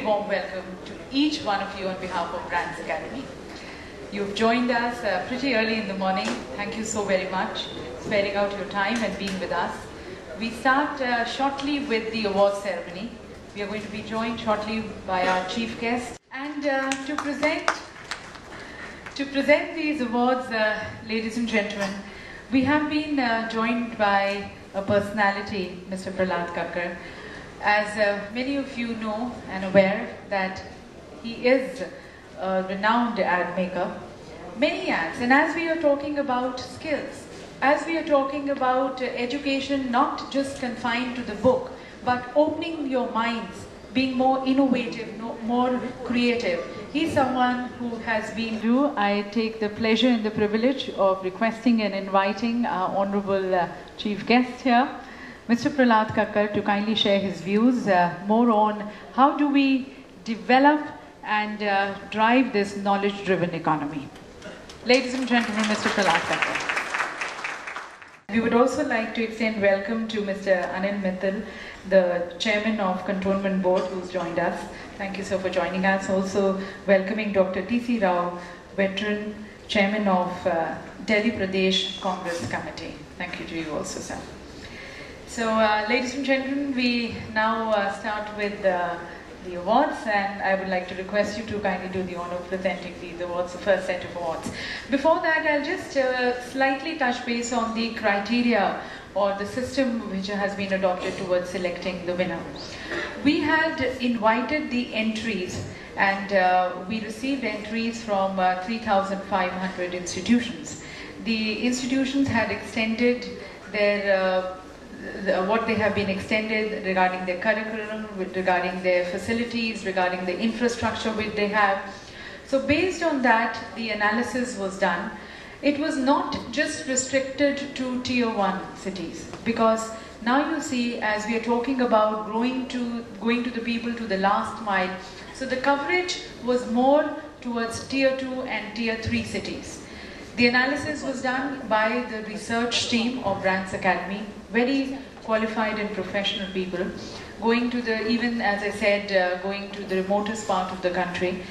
warm welcome to each one of you on behalf of Brands Academy. You've joined us pretty early in the morning. Thank you so very much for sparing out your time and being with us. We start shortly with the award ceremony. We are going to be joined shortly by our chief guest. And to present these awards, ladies and gentlemen, we have been joined by a personality, Mr. Prahlad Kakkar. As many of you know and aware that he is a renowned ad maker, many ads, and as we are talking about skills, as we are talking about education not just confined to the book, but opening your minds, being more innovative, more creative. He's someone who has been I take the pleasure and the privilege of requesting and inviting our honorable chief guest here, Mr. Prahlad Kakkar, to kindly share his views more on how do we develop and drive this knowledge-driven economy. Ladies and gentlemen, Mr. Prahlad Kakkar. We would also like to extend welcome to Mr. Anil Mittal, the Chairman of Cantonment Board, who's joined us. Thank you, sir, for joining us. Also welcoming Dr. T.C. Rao, veteran Chairman of Delhi Pradesh Congress Committee. Thank you to you also, sir. So, ladies and gentlemen, we now start with the awards, and I would like to request you to kindly do the honor of presenting these awards, the first set of awards. Before that, I'll just slightly touch base on the criteria or the system which has been adopted towards selecting the winner. We had invited the entries, and we received entries from 3,500 institutions. The institutions had extended their what they have been extended regarding their curriculum, regarding their facilities, regarding the infrastructure which they have. So based on that, the analysis was done. It was not just restricted to Tier 1 cities, because now you see, as we are talking about going to the people to the last mile, so the coverage was more towards Tier 2 and Tier 3 cities. The analysis was done by the research team of Brands Academy, very qualified and professional people, going to the, even as I said, going to the remotest part of the country.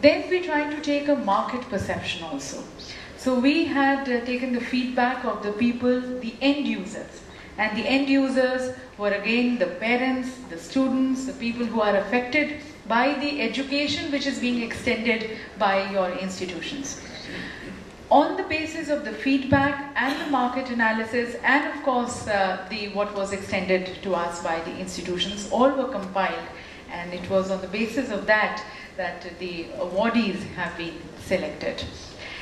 Then we tried to take a market perception also. So we had taken the feedback of the people, the end users. And the end users were again the parents, the students, the people who are affected by the education which is being extended by your institutions. On the basis of the feedback and the market analysis, and of course what was extended to us by the institutions, all were compiled, and it was on the basis of that that the awardees have been selected.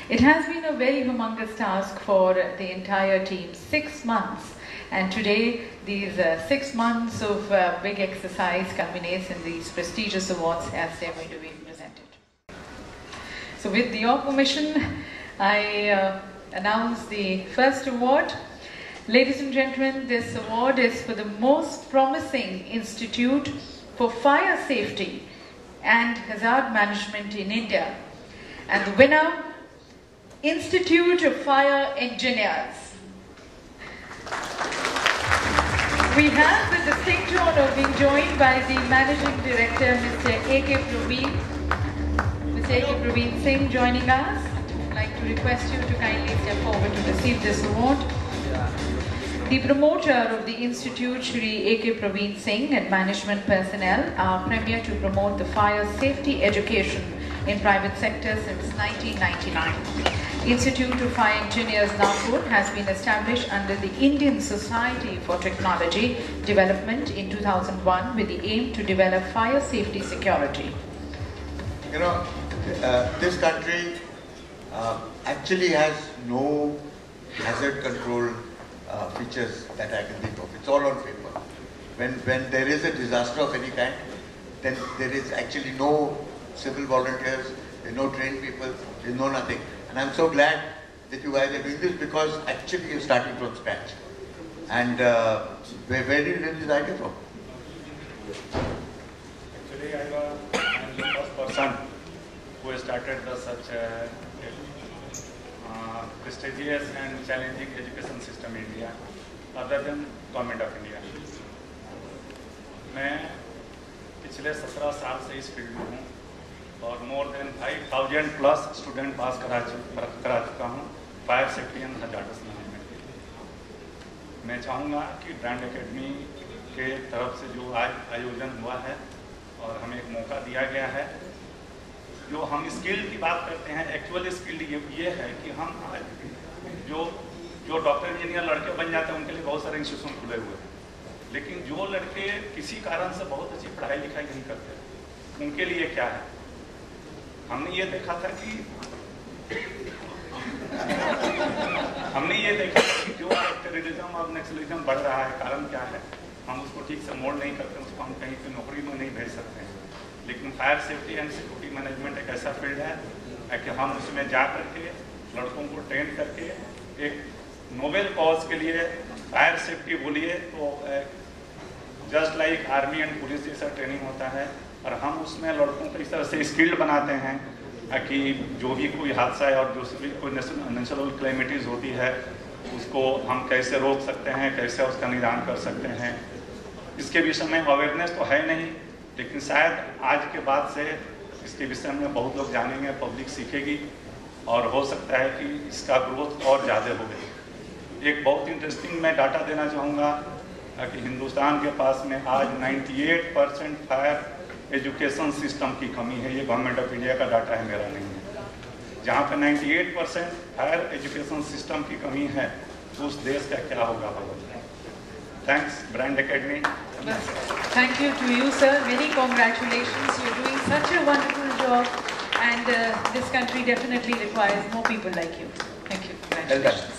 It has been a very humongous task for the entire team, 6 months, and today these 6 months of big exercise culminates in these prestigious awards as they're going to be presented. So with your permission, I announce the first award. Ladies and gentlemen, this award is for the most promising institute for fire safety and hazard management in India. And the winner, Institute of Fire Engineers. We have the distinct honor of being joined by the Managing Director, Mr. A.K. Praveen. Mr. A.K. Praveen Singh joining us. I'd like to request you to kindly step forward to receive this award. The promoter of the Institute, Shri A.K. Praveen Singh, and management personnel are premier to promote the fire safety education in private sector since 1999. Institute of Fire Engineers, Nagpur, has been established under the Indian Society for Technology Development in 2001 with the aim to develop fire safety security. You know, this country actually has no hazard control features that I can think of. It's all on paper. When there is a disaster of any kind, then there is actually no civil volunteers, there's no trained people, there's no nothing. And I'm so glad that you guys are doing this, because actually you're starting from scratch. And where did you get this idea from? Actually, I'm the first person who started such a prestigious and challenging education system in India, other than Government of India. मैं पिछले 17 साल से इस field में हूँ और more than 5000 plus student पास करा चुका हूँ fire safety and hazardous management के लिए। मैं चाहूँगा कि ब्रांड एकेडमी के तरफ से जो आज आयोजन हुआ है और हमें एक मौका दिया गया है, जो हम स्किल्ड की बात करते हैं, एक्चुअल स्किल्ड ये है कि हम आज जो डॉक्टर इंजीनियर लड़के बन जाते हैं उनके लिए बहुत सारे इंस्टीट्यूशन खुले हुए हैं, लेकिन जो लड़के किसी कारण से बहुत अच्छी पढ़ाई लिखाई नहीं करते उनके लिए क्या है। हमने ये देखा था कि जो टेररिज्म और नक्सलिज्म बढ़ रहा है, कारण क्या है, हम उसको ठीक से मोड़ नहीं करते, उसको हम कहीं पे नौकरी में नहीं भेज सकते हैं। लेकिन fire safety and security management एक ऐसा फील्ड है कि हम उसमें जा करके लड़कों को ट्रेन करके एक नोबेल कॉज के लिए, फायर सेफ्टी बोलिए तो just like army and police जैसा ट्रेनिंग होता है, और हम उसमें लड़कों को इस तरह से स्किल्ड बनाते हैं कि जो भी कोई हादसा है और जो भी कोई नेचुरल क्लेमिटीज होती है उसको हम कैसे रोक सकते हैं, कैसे उसका निदान कर सकते हैं। इसके विषय में अवेयरनेस तो है नहीं, लेकिन शायद आज के बाद से इसके विषय में बहुत लोग जानेंगे, पब्लिक सीखेगी और हो सकता है कि इसका ग्रोथ और ज़्यादा हो गई। एक बहुत इंटरेस्टिंग मैं डाटा देना चाहूँगा कि हिंदुस्तान के पास में आज 98% फायर एजुकेशन सिस्टम की कमी है। ये गवर्नमेंट ऑफ इंडिया का डाटा है, मेरा नहीं है। जहाँ पे 98% फायर एजुकेशन सिस्टम की कमी है, तो उस देश का क्या होगा भगवान। Thanks brand academy. Thank you to you, sir. Many congratulations. You're doing such a wonderful job, and this country definitely requires more people like you. Thank you. Congratulations. Well done.